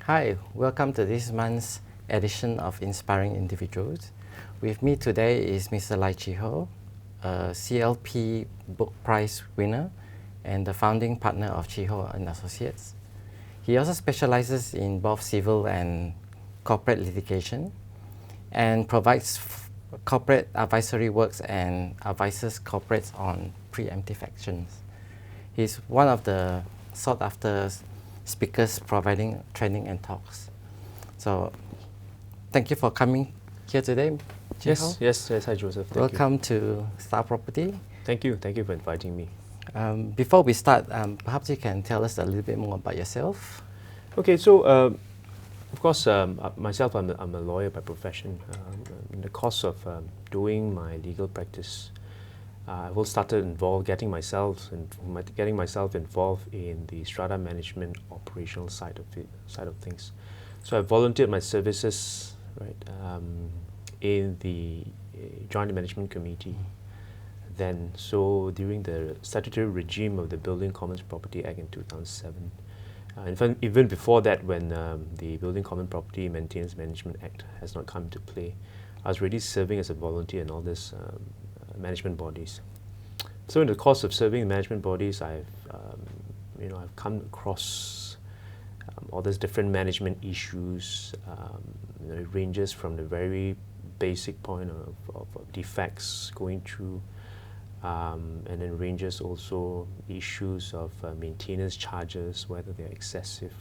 Hi, welcome to this month's edition of Inspiring Individuals. With me today is Mr. Lai Chee Hoe, a CLP Book-prize winner and the founding partner of Chee Hoe Associates. He also specializes in both civil and corporate litigation and provides corporate advisory works and advises corporates on preemptive actions. He's one of the sought-after speakers providing training and talks. So, thank you for coming here today. Yes. Hi, Joseph. Welcome to StarProperty. Thank you for inviting me. Before we start, perhaps you can tell us a little bit more about yourself. Okay, so of course, myself, I'm a lawyer by profession. In the course of doing my legal practice, I've started getting myself involved in the strata management operational side of things. So I volunteered my services, in the Joint Management Committee. Then, so during the statutory regime of the Building Commons Property Act in 2007. In fact, even before that, when the Building Common Property Maintenance Management Act has not come into play, I was already serving as a volunteer in all these management bodies. So in the course of serving in management bodies, I've come across all these different management issues. It ranges from the very basic point of defects going through, and then ranges also issues of maintenance charges, whether they're excessive,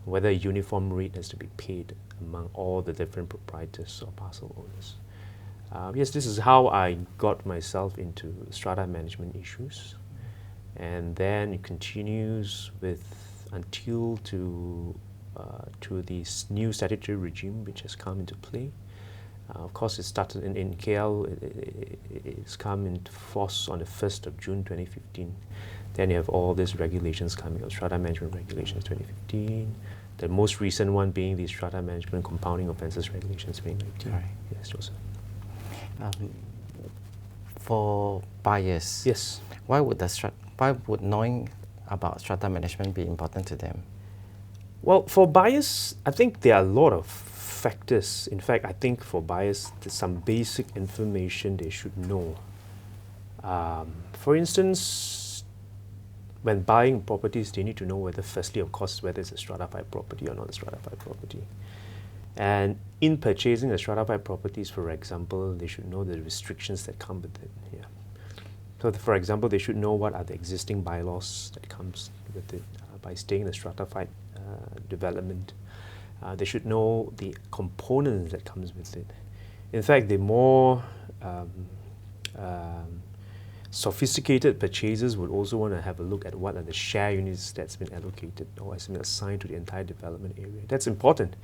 whether a uniform rate has to be paid among all the different proprietors or parcel owners. Yes, this is how I got myself into strata management issues, and then it continues until to this new statutory regime which has come into play. Of course, it started in KL. It's come into force on the 1st of June 2015. Then you have all these regulations coming out, strata management regulations 2015. The most recent one being the strata management compounding offences regulations 2019. Right. Yes, Joseph. For buyers, Yes. why would knowing about strata management be important to them? Well, for buyers, I think there are a lot of factors. In fact, I think for buyers, there's some basic information they should know. For instance, when buying properties, they need to know whether it's a stratified property or not a stratified property. And in purchasing a stratified properties, for example, they should know the restrictions that come with it. Yeah. So, for example, they should know what are the existing bylaws that comes with it by staying in a stratified development. They should know the components that comes with it. In fact, the more sophisticated purchasers would also want to have a look at what are the share units that's been allocated or has been assigned to the entire development area. That's important.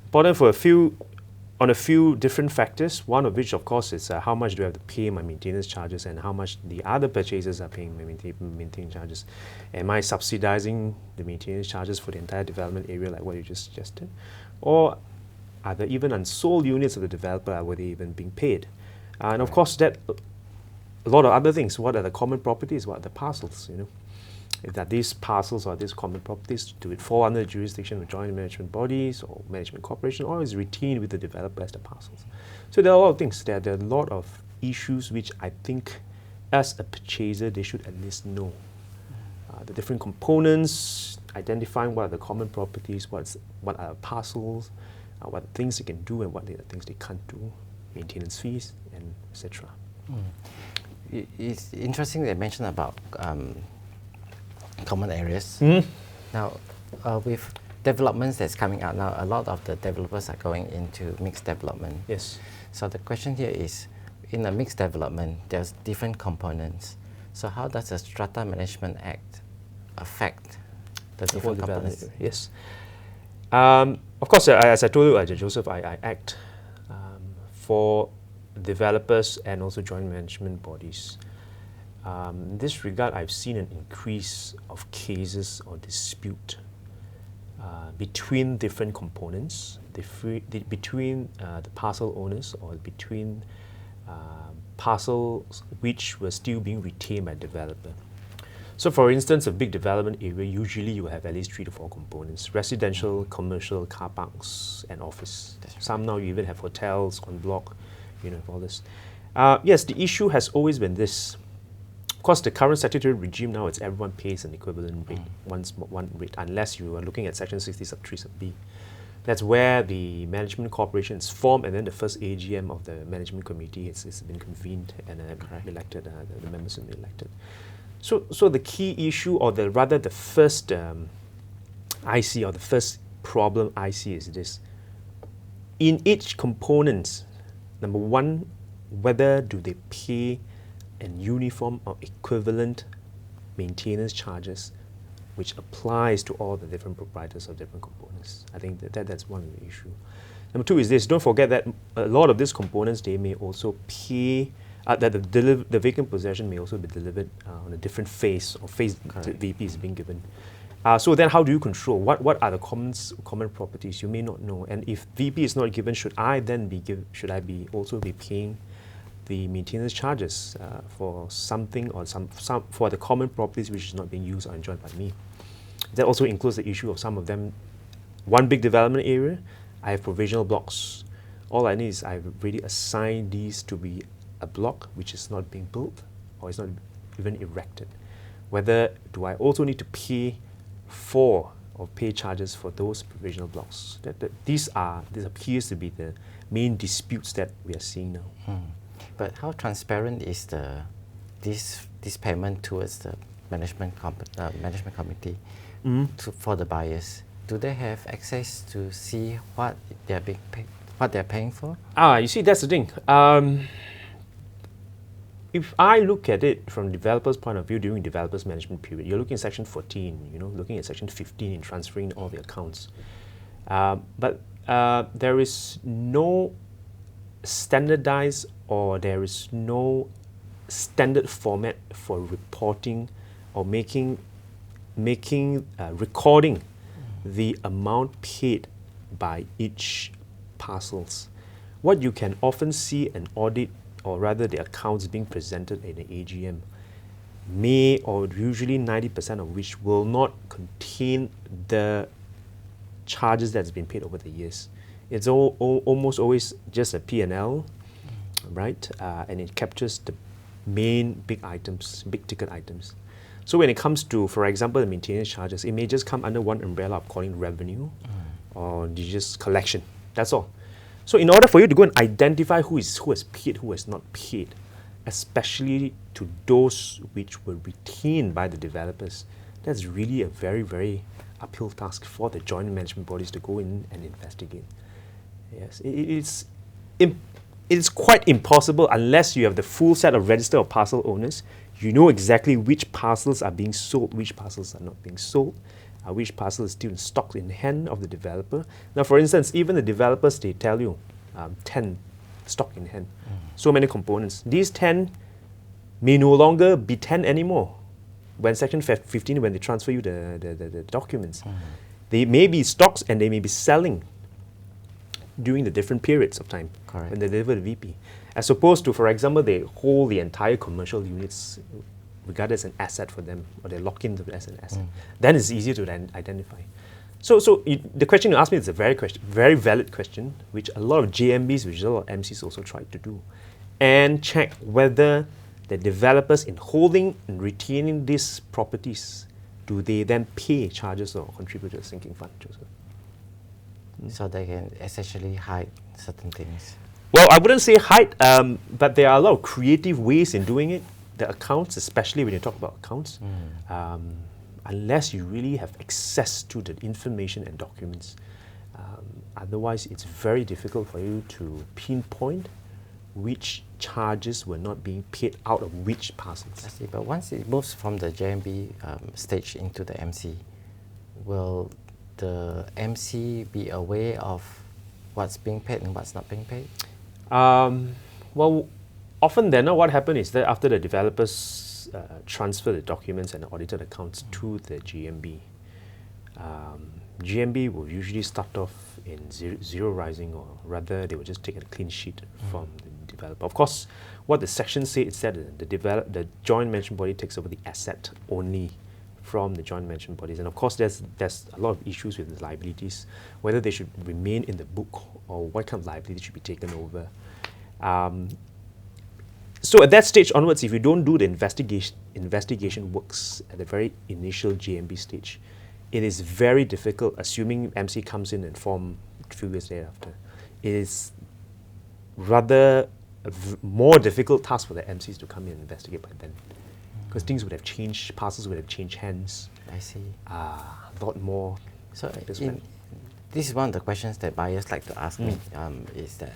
Important for a few different factors, one of which, of course, is how much do I have to pay my maintenance charges and how much the other purchasers are paying my maintenance charges. Am I subsidizing the maintenance charges for the entire development area like what you just suggested? Or are there even unsold units of the developer, were they even being paid? And of course, that a lot of other things. What are the common properties? What are the parcels? If that these parcels or these common properties, do it fall under the jurisdiction of joint management bodies or management corporation, or is retained with the developer as the parcels? So there are a lot of things. There are a lot of issues which I think, as a purchaser, they should at least know. The different components, identifying what are the common properties, what are parcels, what things they can do and what are the things they can't do, maintenance fees, and etc. It's interesting they mentioned about common areas. Now, with developments that's coming out now, a lot of the developers are going into mixed development. Yes. So the question here is, in a mixed development, there's different components. So how does the Strata Management Act affect the different components? Yes. Of course, as I told you, Joseph, I act for developers and also joint management bodies. In this regard, I've seen an increase of cases or dispute between different components, between the parcel owners or between parcels which were still being retained by developer. So for instance, a big development area, usually you have at least 3 to 4 components: residential, commercial, car parks, and office. Some now you even have hotels on block, all this. Yes, the issue has always been this. Of course, the current statutory regime now is everyone pays an equivalent rate, one rate, unless you are looking at Section 60 sub 3 sub B. That's where the management corporation is formed, and then the first AGM of the management committee has been convened and elected. The members have been elected. So the key issue, or the first IC, or the first problem I see is this. In each component, number one, whether do they pay an uniform or equivalent maintenance charges which applies to all the different proprietors of different components. I think that's one of the issue. Number two is this: don't forget that a lot of these components, they may also pay, that the vacant possession may also be delivered on a different phase, or phase the VP is being given. So then how do you control? What are the common properties? You may not know. And if VP is not given, should I be also be paying the maintenance charges for something, or some for the common properties which is not being used or enjoyed by me? That also includes the issue of some of them. One big development area, I have provisional blocks. All I need is I've already assigned these to be a block which is not being built or is not even erected. Whether do I also need to pay for or pay charges for those provisional blocks? This appears to be the main disputes that we are seeing now. But how transparent is this payment towards the management committee for the buyers? Do they have access to see what they're paying for? You see, that's the thing. If I look at it from the developer's point of view during developer's management period, you're looking at Section 14, looking at Section 15 in transferring all the accounts. But there is no standardized, or there is no standard format for reporting or recording the amount paid by each parcels. What you can often see an audit, or rather the accounts being presented in the AGM, or usually 90% of which will not contain the charges that's been paid over the years. It's almost always just a P&L, right? And it captures the main big ticket items. So when it comes to, for example, the maintenance charges, it may just come under one umbrella of calling revenue or just collection. That's all. So in order for you to go and identify who has paid, who has not paid, especially to those which were retained by the developers, that's really a very, very uphill task for the joint management bodies to go in and investigate. Yes, it's quite impossible unless you have the full set of register of parcel owners. You know exactly which parcels are being sold, which parcels are not being sold, which parcel is still in stock in hand of the developer. Now, for instance, even the developers, they tell you 10 stock in hand. So many components. These 10 may no longer be 10 anymore. When Section 15, when they transfer you the documents, they may be stocks and they may be selling during the different periods of time when they deliver the VP. As opposed to, for example, they hold the entire commercial units regarded as an asset for them, or they lock into it as an asset. Then it's easier to identify. So the question you asked me is a very valid question, which a lot of JMBs, which a lot of MCs also tried to do, and check whether the developers in holding and retaining these properties, do they then pay charges or contribute to a sinking fund, Joseph? So they can essentially hide certain things. Well, I wouldn't say hide, but there are a lot of creative ways in doing it. The accounts, especially when you talk about accounts, unless you really have access to the information and documents, otherwise it's very difficult for you to pinpoint which charges were not being paid out of which parcels. I see, but once it moves from the JMB stage into the MC, will the MC be aware of what's being paid and what's not being paid? Well, often then what happens is that after the developers transfer the documents and the audited accounts to the GMB, GMB will usually start off in zero rising, or rather they will just take a clean sheet from developer. Of course, what the section say is that the joint management body takes over the asset only from the joint management bodies. And of course, there's a lot of issues with the liabilities, whether they should remain in the book or what kind of liability should be taken over. So at that stage onwards, if you don't do the investigation works at the very initial JMB stage, it is very difficult, assuming MC comes in and form a few years thereafter. It is rather more difficult task for the MCs to come in and investigate by then, because things would have changed, parcels would have changed hands. I see. A lot more. So this is one of the questions that buyers like to ask me, is that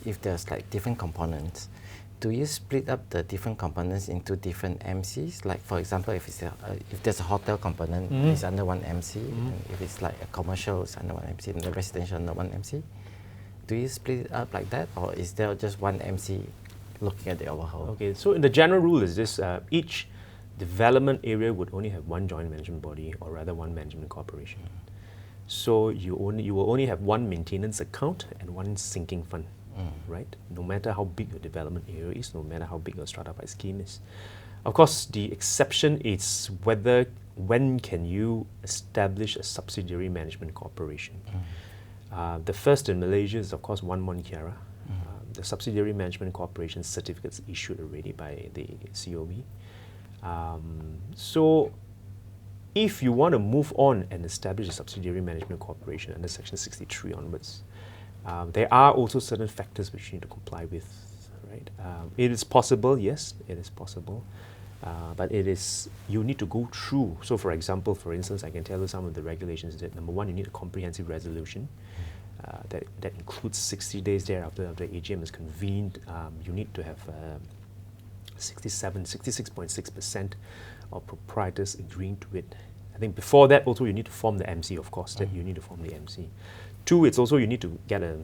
if there's like different components, do you split up the different components into different MCs? Like for example, if there's a hotel component, it's under one MC. And if it's like a commercial, it's under one MC, and the residential under one MC. Do you split it up like that, or is there just one MC looking at the overhaul? Okay, so the general rule is this: each development area would only have one joint management body, or rather one management corporation. So you will only have one maintenance account and one sinking fund. Right? No matter how big your development area is, no matter how big your strata price scheme is. Of course, the exception is when can you establish a subsidiary management corporation. The first in Malaysia is, of course, One Mon Kiara. The subsidiary management corporation certificates issued already by the COB. So if you want to move on and establish a subsidiary management corporation under Section 63 onwards, there are also certain factors which you need to comply with, right? It is possible, yes, it is possible, but you need to go through. So for instance, I can tell you some of the regulations that number one, you need a comprehensive resolution that includes 60 days thereafter the AGM is convened. You need to have 66.6% of proprietors agreeing to it. I think before that also you need to form the MC, of course, that you need to form the MC. Two, it's also you need to get a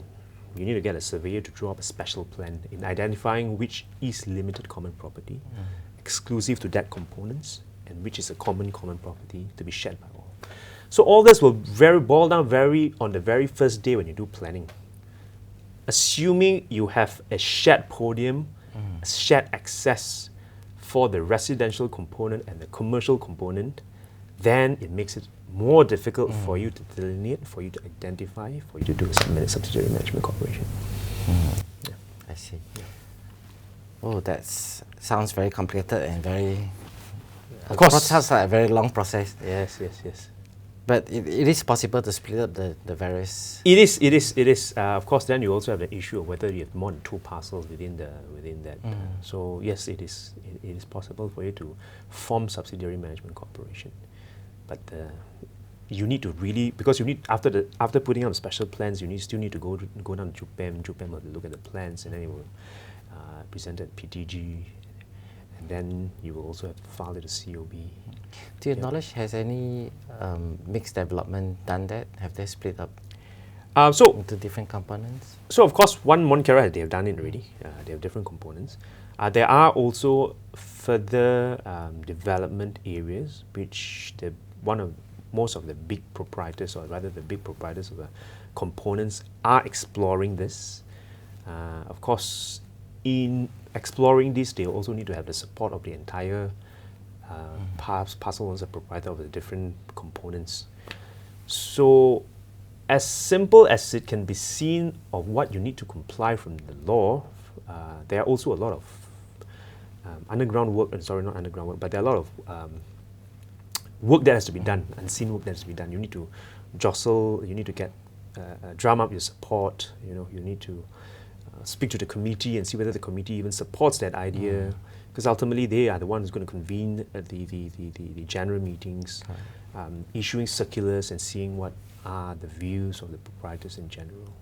surveyor to draw up a special plan in identifying which is limited common property, exclusive to that components, and which is a common property to be shared by all. So all this will boil down on the very first day when you do planning. Assuming you have a shared podium, a shared access for the residential component and the commercial component, then it makes it more difficult for you to delineate, for you to identify, for you to do a subsidiary management corporation. Yeah. I see. Yeah. Oh, that sounds very complicated and very... Of course. It sounds like a very long process. Yes. But it is possible to split up the various... It is. Of course, then you also have the issue of whether you have more than two parcels within that. So yes, it is possible for you to form subsidiary management corporation. But you need to really, because you need, after putting out special plans, you still need to go down to JUPEM. JUPEM will look at the plans, and then it will present at PTG, and then you will also have to file it to COB. To your knowledge, has any mixed development done that? Have they split up into different components? So of course, One Mon Kiara, they have done it already. They have different components. There are also further development areas which most of the big proprietors, or rather the big proprietors of the components, are exploring this. Of course, in exploring this, they also need to have the support of the entire parcel owner proprietor of the different components. So, as simple as it can be seen of what you need to comply from the law, there are also a lot of underground work, not underground work, but there are a lot of work that has to be done, unseen work that has to be done. You need to jostle, you need to get, drum up your support, you need to speak to the committee and see whether the committee even supports that idea, because ultimately they are the ones who's going to convene the general meetings, issuing circulars and seeing what are the views of the proprietors in general.